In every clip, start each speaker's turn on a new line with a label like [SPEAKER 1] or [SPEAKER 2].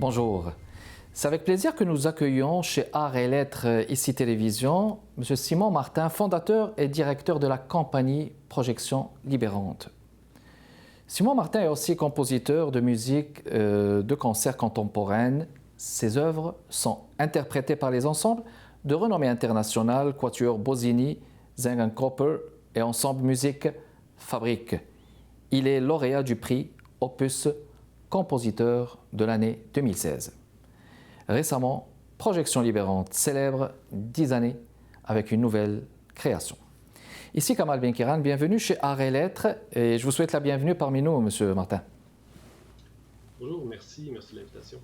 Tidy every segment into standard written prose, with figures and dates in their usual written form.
[SPEAKER 1] Bonjour. C'est avec plaisir que nous accueillons chez Arts et Lettres ici Télévision M. Simon Martin, fondateur et directeur de la compagnie Projection Libérante. Simon Martin est aussi compositeur de musique de concert contemporaine. Ses œuvres sont interprétées par les ensembles de renommée internationale Quatuor Bosini, Zingenkörper et Ensemble Musique Fabrique. Il est lauréat du prix Opus compositeur de l'année 2016. Récemment, Projection Libérante célèbre 10 années avec une nouvelle création. Ici Kamal Benkiran, bienvenue chez Arts et Lettres et je vous souhaite la bienvenue parmi nous, Monsieur Martin.
[SPEAKER 2] Bonjour, merci de l'invitation.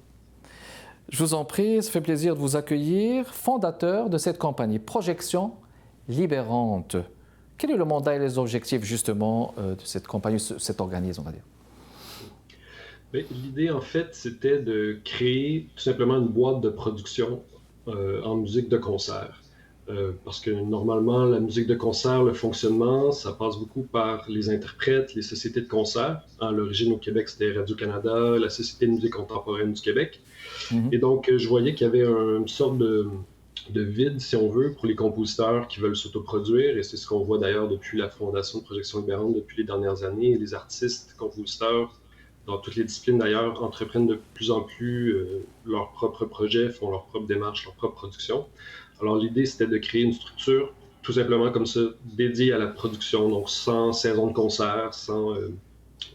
[SPEAKER 1] Je vous en prie, ça fait plaisir de vous accueillir, fondateur de cette compagnie Projection Libérante. Quel est le mandat et les objectifs justement de cette compagnie, cet organisme, on va dire?
[SPEAKER 2] L'idée, en fait, c'était de créer tout simplement une boîte de production en musique de concert. Parce que normalement, la musique de concert, le fonctionnement, ça passe beaucoup par les interprètes, les sociétés de concert. À l'origine, au Québec, c'était Radio-Canada, la Société de musique contemporaine du Québec. Et donc, je voyais qu'il y avait une sorte de vide, si on veut, pour les compositeurs qui veulent s'autoproduire. Et c'est ce qu'on voit d'ailleurs depuis la fondation de Projection Libérante depuis les dernières années. Les artistes, compositeurs, dans toutes les disciplines d'ailleurs, entreprennent de plus en plus leurs propres projets, font leurs propres démarches, leur propre production. Alors l'idée, c'était de créer une structure, tout simplement comme ça, dédiée à la production, donc sans saison de concert, sans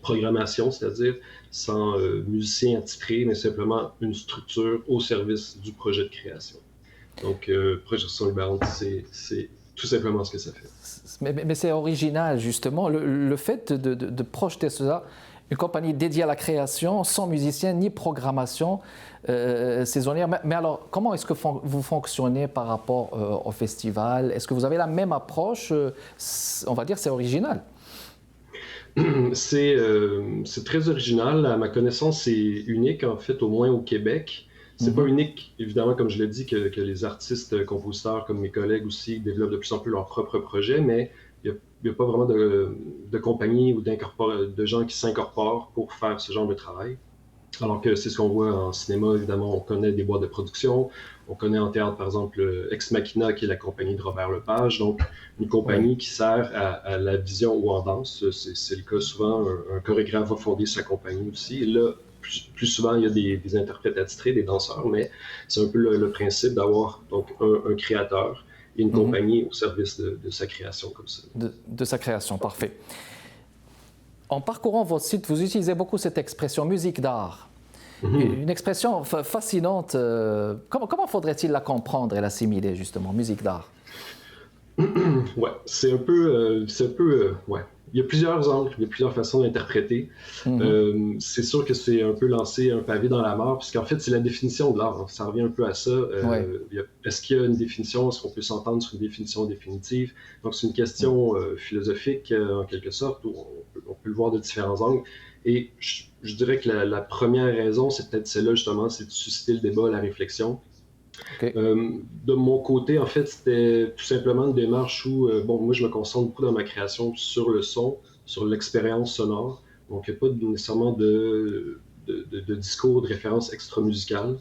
[SPEAKER 2] programmation, c'est-à-dire sans musiciens attitrés, mais simplement une structure au service du projet de création. Donc, Projection Libérante, c'est tout simplement ce que ça fait.
[SPEAKER 1] Mais c'est original, justement, le fait de projeter cela. Une compagnie dédiée à la création, sans musiciens ni programmation saisonnière. Mais alors, comment est-ce que vous fonctionnez par rapport au festival? Est-ce que vous avez la même approche? On va dire c'est original.
[SPEAKER 2] C'est très original. À ma connaissance, c'est unique, en fait, au moins au Québec. C'est pas unique, évidemment, comme je l'ai dit, que les artistes, compositeurs, comme mes collègues aussi, développent de plus en plus leurs propres projets, mais il n'y a pas vraiment de compagnie ou de gens qui s'incorporent pour faire ce genre de travail. Alors que c'est ce qu'on voit en cinéma, évidemment, on connaît des boîtes de production, on connaît en théâtre, par exemple, Ex Machina, qui est la compagnie de Robert Lepage, donc une compagnie qui sert à la vision ou en danse. C'est le cas souvent, un chorégraphe va fonder sa compagnie aussi. Et là, plus souvent, il y a des interprètes attitrés, des danseurs, mais c'est un peu le principe d'avoir donc un créateur et une compagnie au service de sa création comme ça.
[SPEAKER 1] De sa création, parfait. En parcourant votre site, vous utilisez beaucoup cette expression musique d'art. Une expression fascinante. Comment faudrait-il la comprendre et l'assimiler, justement, musique d'art?
[SPEAKER 2] Ouais, c'est un peu, ouais. Il y a plusieurs angles, il y a plusieurs façons d'interpréter. C'est sûr que c'est un peu lancer un pavé dans la mare, parce qu'en fait, c'est la définition de l'art. Ça revient un peu à ça. Est-ce qu'il y a une définition? Est-ce qu'on peut s'entendre sur une définition définitive? Donc, c'est une question philosophique, en quelque sorte, où on peut le voir de différents angles. Et je dirais que la première raison, c'est peut-être celle-là, justement, c'est de susciter le débat, la réflexion.
[SPEAKER 1] Okay.
[SPEAKER 2] De mon côté, en fait, c'était tout simplement une démarche où, moi, je me concentre beaucoup dans ma création sur le son, sur l'expérience sonore. Donc, il n'y a pas nécessairement de discours, de référence extra-musicale.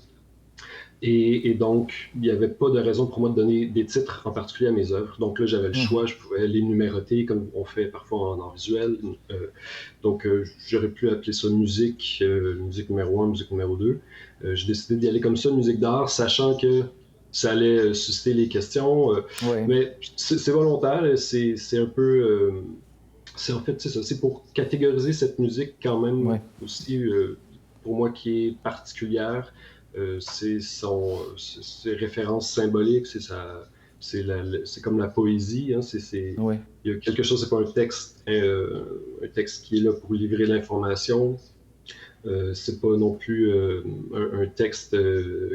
[SPEAKER 2] Et donc, il n'y avait pas de raison pour moi de donner des titres en particulier à mes œuvres. Donc là, j'avais le choix, je pouvais les numéroter comme on fait parfois en art visuel. Donc, j'aurais pu appeler ça musique, musique numéro 1, musique numéro 2. J'ai décidé d'y aller comme ça, musique d'art, sachant que ça allait susciter les questions. Mais c'est volontaire, c'est un peu... en fait, c'est ça, c'est pour catégoriser cette musique quand même aussi, pour moi, qui est particulière. C'est ses références symboliques, c'est comme la poésie. Hein, il y a quelque chose, c'est pas un texte qui est là pour livrer l'information. C'est pas non plus un texte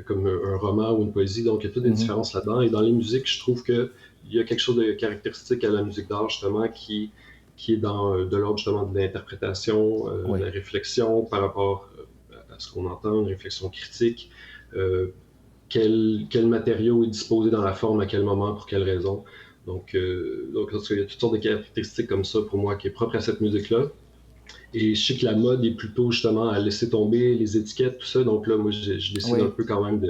[SPEAKER 2] comme un roman ou une poésie, donc il y a toutes des différences là-dedans. Et dans les musiques, je trouve qu'il y a quelque chose de caractéristique à la musique d'art, justement, qui est de l'ordre justement de l'interprétation, de la réflexion par rapport à ce qu'on entend, une réflexion critique. Quel matériau est disposé dans la forme, à quel moment, pour quelle raison. Donc il y a toutes sortes de caractéristiques comme ça pour moi qui est propre à cette musique-là. Et je sais que la mode est plutôt justement à laisser tomber les étiquettes, tout ça. Donc là, moi, je décide un
[SPEAKER 1] Oui.
[SPEAKER 2] peu quand même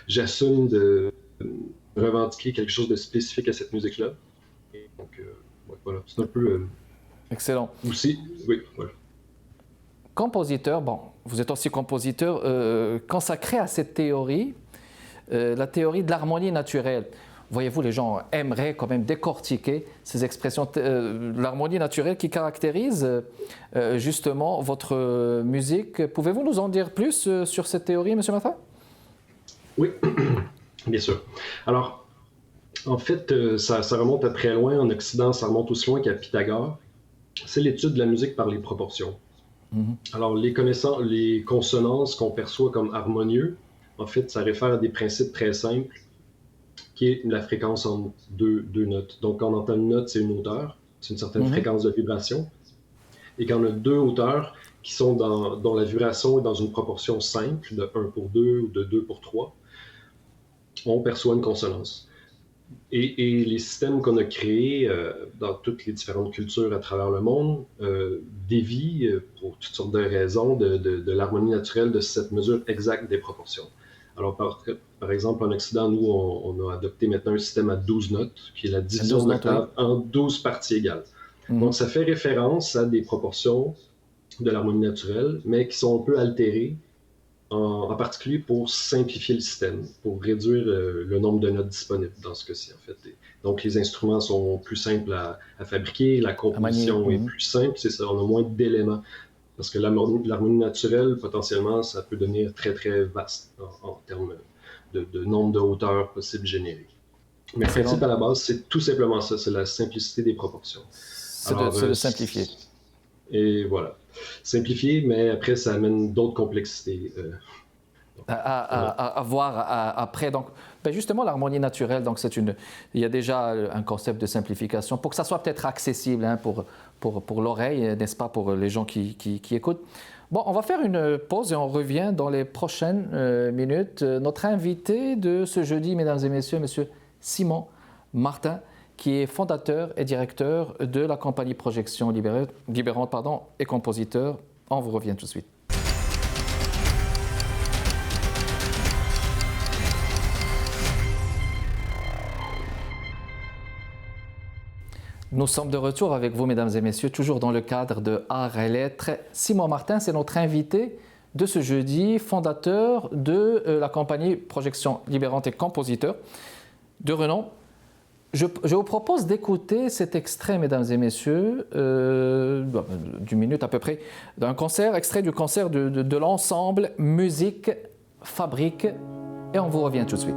[SPEAKER 2] j'assume de revendiquer quelque chose de spécifique à cette musique-là. Et donc, ouais, voilà, c'est un peu
[SPEAKER 1] Excellent.
[SPEAKER 2] aussi, oui, voilà.
[SPEAKER 1] Compositeur, bon, vous êtes aussi compositeur consacré à cette théorie, la théorie de l'harmonie naturelle. Voyez-vous, les gens aimeraient quand même décortiquer ces expressions, l'harmonie naturelle qui caractérise justement votre musique. Pouvez-vous nous en dire plus sur cette théorie, M. Martin?
[SPEAKER 2] Oui, bien sûr. Alors, en fait, ça remonte à très loin. En Occident, ça remonte aussi loin qu'à Pythagore. C'est l'étude de la musique par les proportions. Alors, les consonances qu'on perçoit comme harmonieux, en fait, ça réfère à des principes très simples, qui est la fréquence entre deux notes. Donc, quand on entend une note, c'est une hauteur, c'est une certaine fréquence de vibration. Et quand on a deux hauteurs qui sont dont la vibration est dans une proportion simple, de 1 pour 2 ou de 2 pour 3, on perçoit une consonance. Et les systèmes qu'on a créés dans toutes les différentes cultures à travers le monde dévient, pour toutes sortes de raisons, de l'harmonie naturelle de cette mesure exacte des proportions. Alors, par exemple, en Occident, nous, on a adopté maintenant un système à 12 notes, qui est la division de l'octave en 12 parties égales. Donc, ça fait référence à des proportions de l'harmonie naturelle, mais qui sont un peu altérées, en particulier pour simplifier le système, pour réduire le nombre de notes disponibles dans ce cas-ci, en fait. Donc, les instruments sont plus simples à fabriquer, la composition est plus simple, c'est ça, on a moins d'éléments. Parce que l'harmonie naturelle, potentiellement, ça peut devenir très, très vaste en termes de nombre de hauteurs possibles générées. Mais le principe à la base, c'est tout simplement ça, c'est la simplicité des proportions.
[SPEAKER 1] C'est de simplifier.
[SPEAKER 2] Et voilà. Simplifier, mais après, ça amène d'autres complexités.
[SPEAKER 1] À voir après. Donc, justement, l'harmonie naturelle, donc il y a déjà un concept de simplification pour que ça soit peut-être accessible pour l'oreille, n'est-ce pas, pour les gens qui écoutent. Bon, on va faire une pause et on revient dans les prochaines minutes. Notre invité de ce jeudi, mesdames et messieurs, M. Simon Martin, qui est fondateur et directeur de la compagnie Projection Libérante et compositeur. On vous revient tout de suite. Nous sommes de retour avec vous, mesdames et messieurs, toujours dans le cadre de Arts et Lettres. Simon Martin, c'est notre invité de ce jeudi, fondateur de la compagnie Projection Libérante et compositeur de renom. Je vous propose d'écouter cet extrait, mesdames et messieurs, d'une minute à peu près, d'un concert, extrait du concert de l'ensemble Musique Fabrique, et on vous revient tout de suite.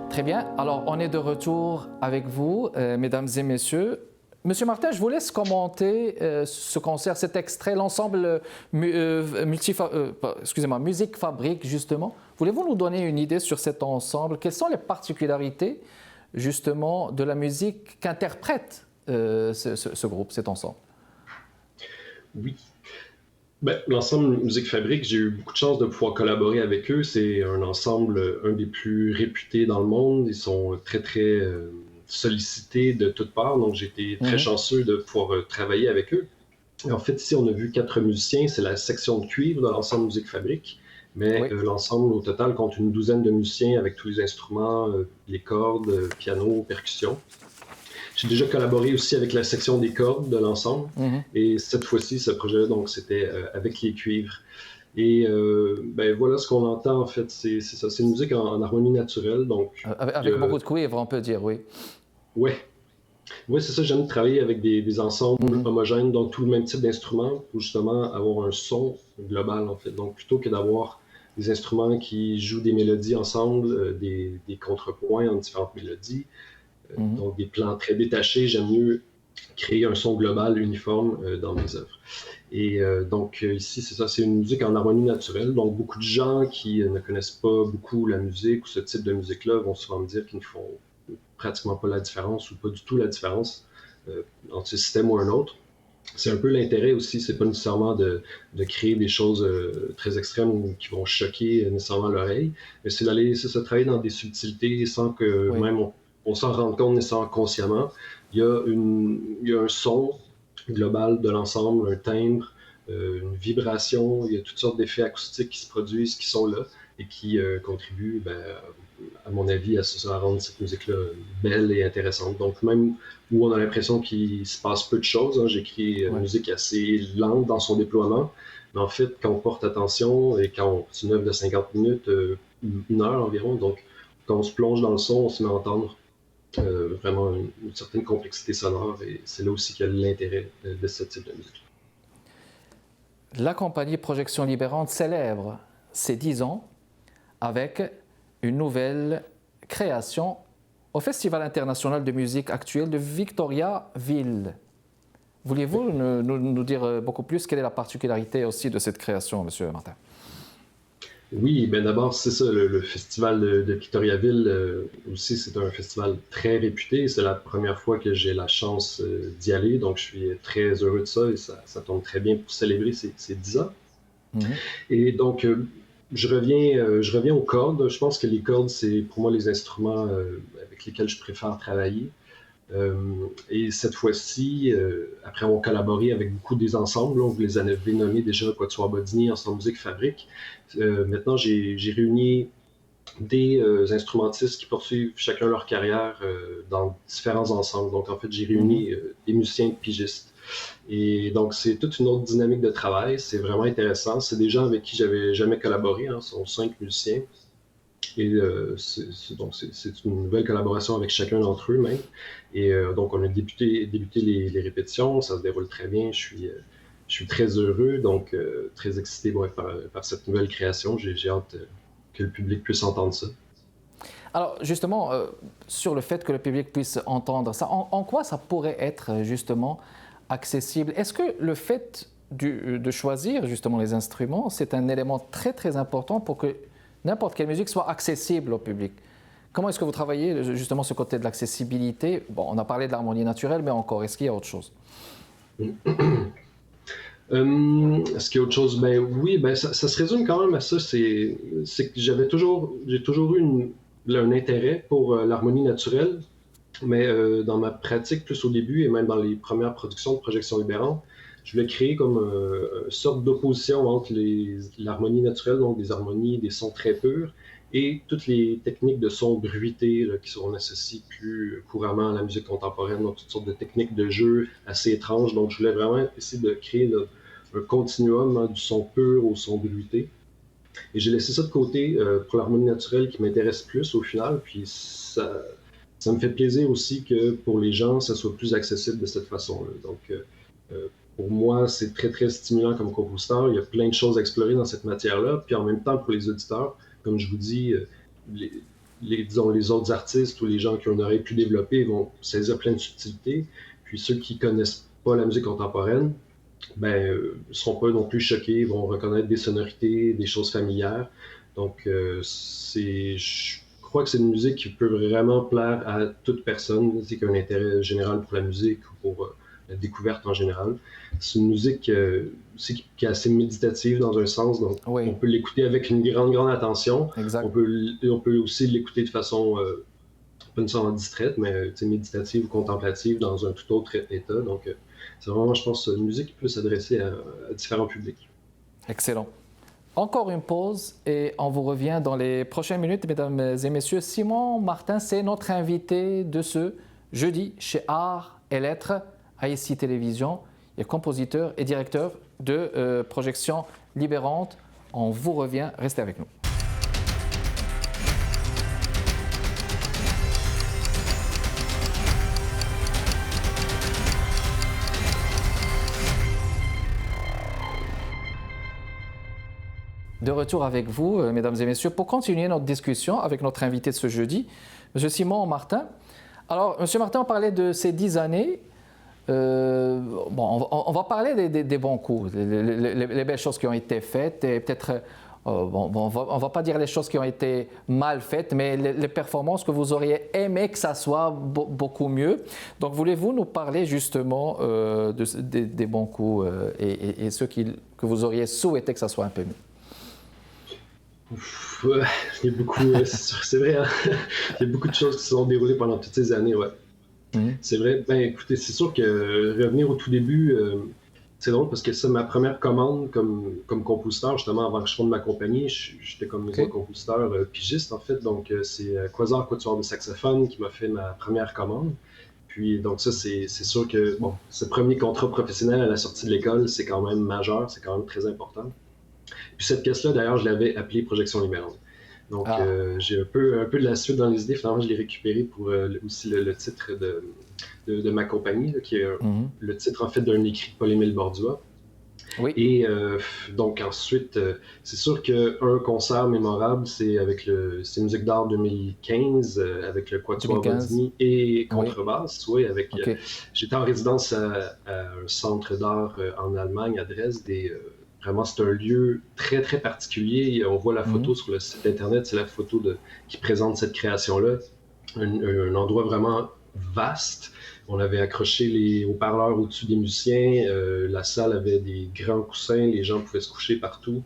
[SPEAKER 1] Très bien. Alors, on est de retour avec vous, mesdames et messieurs. Monsieur Martin, je vous laisse commenter ce concert, cet extrait, l'ensemble Musique Fabrique, justement. Voulez-vous nous donner une idée sur cet ensemble? Quelles sont les particularités, justement, de la musique qu'interprète ce groupe, cet ensemble?
[SPEAKER 2] Oui. L'ensemble Musique Fabrique, j'ai eu beaucoup de chance de pouvoir collaborer avec eux. C'est un ensemble, un des plus réputés dans le monde. Ils sont très, très sollicités de toutes parts. Donc, j'ai été très chanceux de pouvoir travailler avec eux. Et en fait, ici, on a vu 4 musiciens. C'est la section de cuivre de l'ensemble Musique Fabrique. Mais l'ensemble, au total, compte une douzaine de musiciens avec tous les instruments, les cordes, piano, percussion. J'ai déjà collaboré aussi avec la section des cordes de l'ensemble. Et cette fois-ci, ce projet-là, donc, c'était avec les cuivres. Et ben, voilà ce qu'on entend, en fait. C'est ça, c'est une musique en harmonie naturelle. Donc,
[SPEAKER 1] Avec beaucoup de cuivre, on peut dire, oui.
[SPEAKER 2] Ouais. Oui, c'est ça, j'aime travailler avec des ensembles homogènes, donc tout le même type d'instruments, pour justement avoir un son global, en fait. Donc, plutôt que d'avoir des instruments qui jouent des mélodies ensemble, des contrepoints en différentes mélodies, donc des plans très détachés, j'aime mieux créer un son global uniforme dans mes œuvres. Et donc ici, c'est ça, c'est une musique en harmonie naturelle. Donc beaucoup de gens qui ne connaissent pas beaucoup la musique ou ce type de musique-là vont souvent me dire qu'ils ne font pratiquement pas la différence ou pas du tout la différence entre ce système ou un autre. C'est un peu l'intérêt aussi, c'est pas nécessairement de créer des choses très extrêmes qui vont choquer nécessairement l'oreille, mais c'est d'aller travailler dans des subtilités sans que même on s'en rende compte nécessairement consciemment. Il y a un son global de l'ensemble, un timbre, une vibration, il y a toutes sortes d'effets acoustiques qui se produisent, qui sont là et qui contribuent, à mon avis, à rendre cette musique-là belle et intéressante. Donc même où on a l'impression qu'il se passe peu de choses, hein, j'écris une musique assez lente dans son déploiement, mais en fait, quand on porte attention et quand c'est une œuvre de 50 minutes, une heure environ, donc quand on se plonge dans le son, on se met à entendre vraiment une certaine complexité sonore et c'est là aussi qu'il y a l'intérêt de ce type de musique.
[SPEAKER 1] La compagnie Projection Libérante célèbre ses 10 ans avec une nouvelle création au Festival international de musique actuelle de Victoriaville. Voulez-vous nous dire beaucoup plus quelle est la particularité aussi de cette création, Monsieur Martin?
[SPEAKER 2] Oui, ben d'abord, c'est ça, le festival de Victoriaville aussi, c'est un festival très réputé. C'est la première fois que j'ai la chance d'y aller, donc je suis très heureux de ça et ça tombe très bien pour célébrer ces 10 ans. Et donc, je reviens aux cordes. Je pense que les cordes, c'est pour moi les instruments avec lesquels je préfère travailler. Et cette fois-ci, après avoir collaboré avec beaucoup des ensembles, vous les avez nommés déjà, Quatuor Bodini, Ensemble Musique Fabrique. Maintenant, j'ai réuni des instrumentistes qui poursuivent chacun leur carrière dans différents ensembles. Donc, en fait, j'ai réuni des musiciens pigistes. Et donc, c'est toute une autre dynamique de travail. C'est vraiment intéressant. C'est des gens avec qui j'avais jamais collaboré. Hein. Ce sont 5 musiciens. Et donc, c'est une nouvelle collaboration avec chacun d'entre eux même. Et donc, on a débuté les répétitions. Ça se déroule très bien. Je suis très heureux, donc très excité par cette nouvelle création. J'ai hâte que le public puisse entendre ça.
[SPEAKER 1] Alors, justement, sur le fait que le public puisse entendre ça, en quoi ça pourrait être justement accessible? Est-ce que le fait de choisir justement les instruments, c'est un élément très très important pour que n'importe quelle musique soit accessible au public? Comment est-ce que vous travaillez justement ce côté de l'accessibilité? Bon, on a parlé de l'harmonie naturelle, mais encore, est-ce qu'il y a autre chose?
[SPEAKER 2] Est-ce qu'il y a autre chose? Ben oui, ben ça se résume quand même à ça. C'est que j'ai toujours eu un intérêt pour l'harmonie naturelle, mais dans ma pratique plus au début et même dans les premières productions de Projection Libérante, je voulais créer comme une sorte d'opposition entre l'harmonie naturelle, donc des harmonies, des sons très purs, et toutes les techniques de son bruité là, qui sont associées plus couramment à la musique contemporaine, donc toutes sortes de techniques de jeu assez étranges. Donc je voulais vraiment essayer de créer un continuum hein, du son pur au son bruité. Et j'ai laissé ça de côté pour l'harmonie naturelle qui m'intéresse plus au final, puis ça me fait plaisir aussi que pour les gens, ça soit plus accessible de cette façon-là. Donc, pour moi, c'est très, très stimulant comme compositeur. Il y a plein de choses à explorer dans cette matière-là. Puis en même temps, pour les auditeurs, comme je vous dis, disons, les autres artistes ou les gens qui ont une oreille plus développée vont saisir plein de subtilités. Puis ceux qui connaissent pas la musique contemporaine, ne seront pas non plus choqués, vont reconnaître des sonorités, des choses familières. Donc, je crois que c'est une musique qui peut vraiment plaire à toute personne qui a un intérêt général pour la musique ou pour la découverte en général. C'est une musique qui est assez méditative dans un sens, donc on peut l'écouter avec une grande, grande attention. On peut aussi l'écouter de façon, pas nécessairement distraite, mais méditative ou contemplative dans un tout autre état. Donc, c'est vraiment, je pense, une musique qui peut s'adresser à différents publics.
[SPEAKER 1] Excellent. Encore une pause et on vous revient dans les prochaines minutes, mesdames et messieurs. Simon Martin, c'est notre invité de ce jeudi chez Art et Lettres à ICI Télévision. Il est compositeur et directeur de Projection Libérante. On vous revient, restez avec nous. De retour avec vous, mesdames et messieurs, pour continuer notre discussion avec notre invité de ce jeudi, M. Simon Martin. Alors, M. Martin, on parlait de ces 10 années. On va parler des bons coups, les belles choses qui ont été faites et peut-être, on va pas dire les choses qui ont été mal faites, mais les performances que vous auriez aimé que ça soit beaucoup mieux. Donc, voulez-vous nous parler justement des bons coups et ceux que vous auriez souhaité que ça soit un peu mieux?
[SPEAKER 2] Il y a beaucoup, c'est vrai, hein? Il y a beaucoup de choses qui se sont déroulées pendant toutes ces années, ouais. C'est vrai. Ben, écoutez, c'est sûr que revenir au tout début, c'est drôle parce que ça, ma première commande comme compositeur, justement, avant que je fonde ma compagnie, j'étais comme compositeur pigiste, en fait. Donc, c'est Quasar Quatuor de saxophone qui m'a fait ma première commande. Puis, donc ça, c'est sûr que, bon, ce premier contrat professionnel à la sortie de l'école, c'est quand même majeur, c'est quand même très important. Puis cette pièce-là, d'ailleurs, je l'avais appelée Projection Libérante. Donc, j'ai un peu de la suite dans les idées. Finalement, je l'ai récupéré pour aussi le titre de ma compagnie, là, qui est le titre, en fait, d'un écrit de Paul-Émile Bordua.
[SPEAKER 1] Oui.
[SPEAKER 2] Et donc, ensuite, c'est sûr qu'un concert mémorable, c'est avec c'est Musique d'art 2015, avec le Quatuor Bodini et contrebasse. Oui, avec... j'étais en résidence à un centre d'art en Allemagne, à Dresde, et vraiment, c'est un lieu très, très particulier. On voit la photo sur le site Internet, c'est la photo qui présente cette création-là. Un endroit vraiment vaste. On avait accroché les haut-parleurs au-dessus des musiciens. La salle avait des grands coussins. Les gens pouvaient se coucher partout.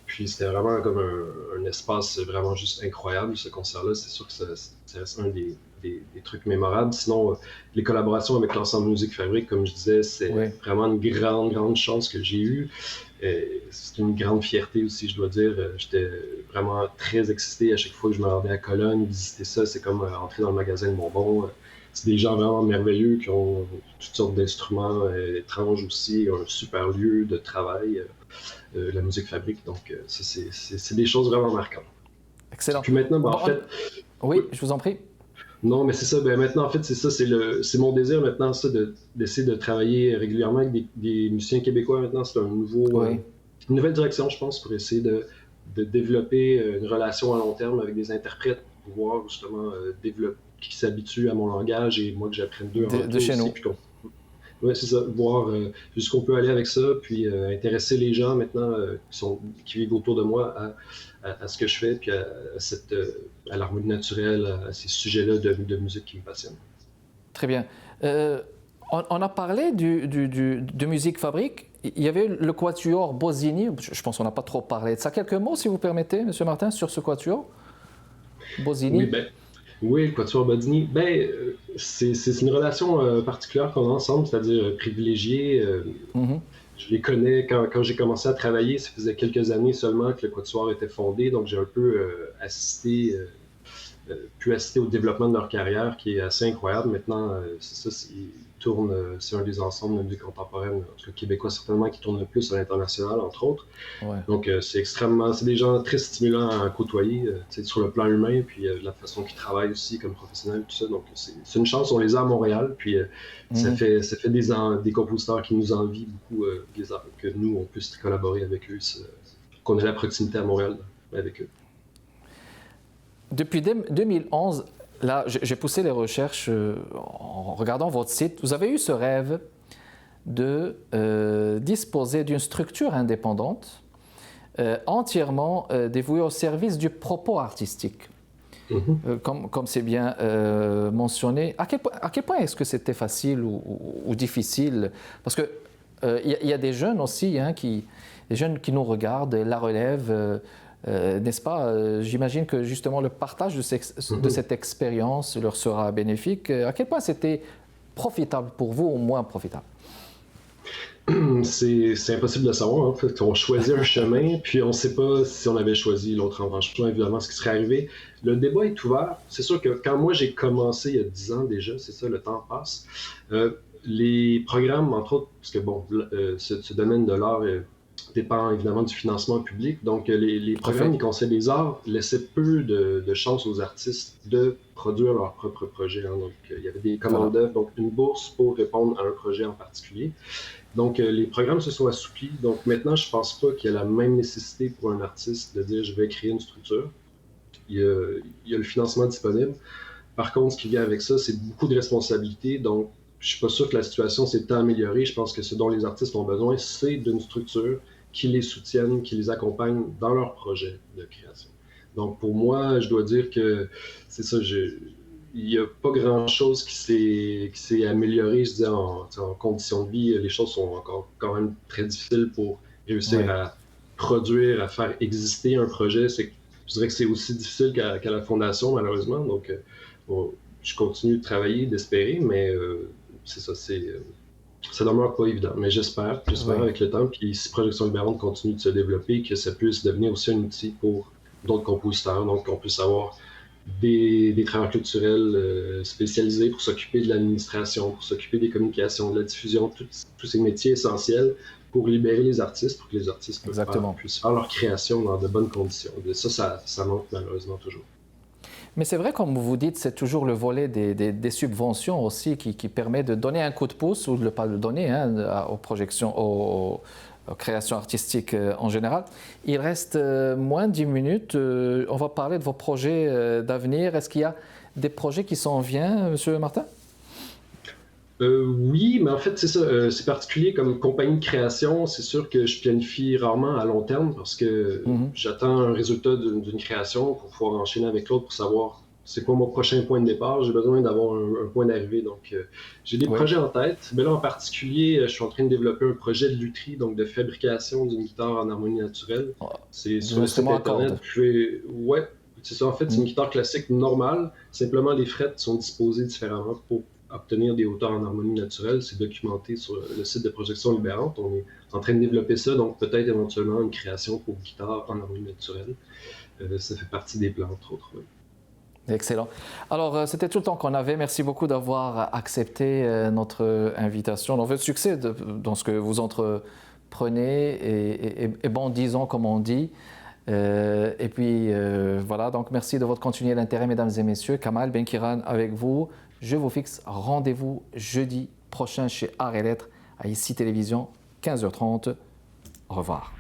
[SPEAKER 2] Puis c'était vraiment comme un espace vraiment juste incroyable, ce concert-là. C'est sûr que c'est un des trucs mémorables. Sinon, les collaborations avec l'ensemble Musique Fabrique, comme je disais, c'est vraiment une grande, grande chance que j'ai eue. C'est une grande fierté aussi, je dois dire. J'étais vraiment très excité à chaque fois que je me rendais à Cologne, visiter ça. C'est comme entrer dans le magasin de bonbons. C'est des gens vraiment merveilleux qui ont toutes sortes d'instruments étranges aussi, un super lieu de travail, la Musique Fabrique. Donc, ça, c'est des choses vraiment marquantes.
[SPEAKER 1] Excellent.
[SPEAKER 2] Puis maintenant, en fait...
[SPEAKER 1] Oui, je vous en prie.
[SPEAKER 2] Non, mais c'est ça. Ben, maintenant, en fait, c'est ça. C'est mon désir maintenant, ça, d'essayer de travailler régulièrement avec des musiciens québécois. Maintenant, c'est une nouvelle direction, je pense, pour essayer de développer une relation à long terme avec des interprètes, pour pouvoir justement développer, qui s'habituent à mon langage et moi que j'apprenne d'eux
[SPEAKER 1] de chez nous.
[SPEAKER 2] Oui, c'est ça. Voir jusqu'où on peut aller avec ça, puis intéresser les gens maintenant qui vivent autour de moi à ce que je fais, puis à l'harmonie naturelle, à ces sujets-là de musique qui me passionnent.
[SPEAKER 1] Très bien. On a parlé de Musique Fabrique. Il y avait le Quatuor Bodini. Je pense qu'on n'a pas trop parlé de ça. Quelques mots, si vous permettez, M. Martin, sur ce Quatuor Bodini.
[SPEAKER 2] Oui, le Quatuor Bodini, c'est une relation particulière qu'on a ensemble, c'est-à-dire privilégiée. Je les connais quand j'ai commencé à travailler, ça faisait quelques années seulement que le Quatuor était fondé, donc j'ai un peu pu assister au développement de leur carrière qui est assez incroyable. Maintenant, c'est un des ensembles de musique contemporaine, en tout cas québécois certainement, qui tourne le plus à l'international, entre autres. Ouais. Donc, c'est des gens très stimulants à côtoyer, sur le plan humain, puis la façon qu'ils travaillent aussi comme professionnels, tout ça. Donc, c'est une chance, on les a à Montréal, puis ça fait des compositeurs qui nous envient beaucoup, que nous, on puisse collaborer avec eux, qu'on ait la proximité à Montréal avec eux.
[SPEAKER 1] Depuis 2011, là, j'ai poussé les recherches en regardant votre site. Vous avez eu ce rêve de disposer d'une structure indépendante entièrement dévouée au service du propos artistique. Comme c'est bien mentionné. À quel point est-ce que c'était facile ou difficile? Parce qu'il y a des jeunes aussi, des jeunes qui nous regardent, la relève. N'est-ce pas? J'imagine que justement le partage de cette expérience leur sera bénéfique. À quel point c'était profitable pour vous ou moins profitable?
[SPEAKER 2] C'est impossible de savoir. En fait, on choisit un chemin, puis on ne sait pas si on avait choisi l'autre embranchement, évidemment, ce qui serait arrivé. Le débat est ouvert. C'est sûr que quand moi j'ai commencé il y a 10 ans déjà, c'est ça, le temps passe. Les programmes, entre autres, parce que bon, ce domaine de l'art dépend évidemment du financement public. Donc, les programmes du Conseil des arts laissaient peu de chance aux artistes de produire leur propre projet. Hein. Donc, il y avait des commandes d'œuvres, donc une bourse pour répondre à un projet en particulier. Donc, les programmes se sont assouplis. Donc, maintenant, je ne pense pas qu'il y a la même nécessité pour un artiste de dire je vais créer une structure. Il y a le financement disponible. Par contre, ce qui vient avec ça, c'est beaucoup de responsabilités. Donc, je ne suis pas sûr que la situation s'est tant améliorée. Je pense que ce dont les artistes ont besoin, c'est d'une structure qui les soutienne, qui les accompagne dans leur projet de création. Donc, pour moi, je dois dire que c'est ça, il n'y a pas grand-chose qui s'est amélioré, je dis, en conditions de vie. Les choses sont encore quand même très difficiles pour réussir à produire, à faire exister un projet. Je dirais que c'est aussi difficile qu'à la fondation, malheureusement. Donc, je continue de travailler, d'espérer, mais c'est ça, ça demeure pas évident. Mais j'espère avec le temps, puis si Projection Libérante continue de se développer, que ça puisse devenir aussi un outil pour d'autres compositeurs, donc qu'on puisse avoir des travailleurs culturels spécialisés pour s'occuper de l'administration, pour s'occuper des communications, de la diffusion, tous ces métiers essentiels pour libérer les artistes, pour que les artistes puissent faire leur création dans de bonnes conditions. Ça manque malheureusement toujours.
[SPEAKER 1] Mais c'est vrai, comme vous dites, c'est toujours le volet des subventions aussi qui permet de donner un coup de pouce, ou de ne pas le donner aux projections, aux créations artistiques en général. Il reste moins de 10 minutes. On va parler de vos projets d'avenir. Est-ce qu'il y a des projets qui s'en viennent, M. Martin?
[SPEAKER 2] Oui, mais en fait, c'est ça. C'est particulier comme compagnie de création. C'est sûr que je planifie rarement à long terme parce que j'attends un résultat d'une création pour pouvoir enchaîner avec l'autre pour savoir c'est quoi mon prochain point de départ. J'ai besoin d'avoir un point d'arrivée. Donc, j'ai des projets en tête. Mais là, en particulier, je suis en train de développer un projet de lutherie, donc de fabrication d'une guitare en harmonie naturelle. C'est sur le site Internet. Ouais, c'est ça. En fait, c'est une guitare classique normale. Simplement, les frettes sont disposées différemment pour obtenir des hauteurs en harmonie naturelle. C'est documenté sur le site de Projection Libérante. On est en train de développer ça, donc peut-être éventuellement une création pour guitare en harmonie naturelle. Ça fait partie des plans, entre autres. Oui.
[SPEAKER 1] Excellent. Alors, c'était tout le temps qu'on avait. Merci beaucoup d'avoir accepté notre invitation. On veut succès dans ce que vous entreprenez et bon, disons comme on dit. Et puis, voilà. Donc, merci de votre continuel intérêt, mesdames et messieurs. Kamal Benkiran avec vous. Je vous fixe rendez-vous jeudi prochain chez Art et Lettres à ICI Télévision, 15h30. Au revoir.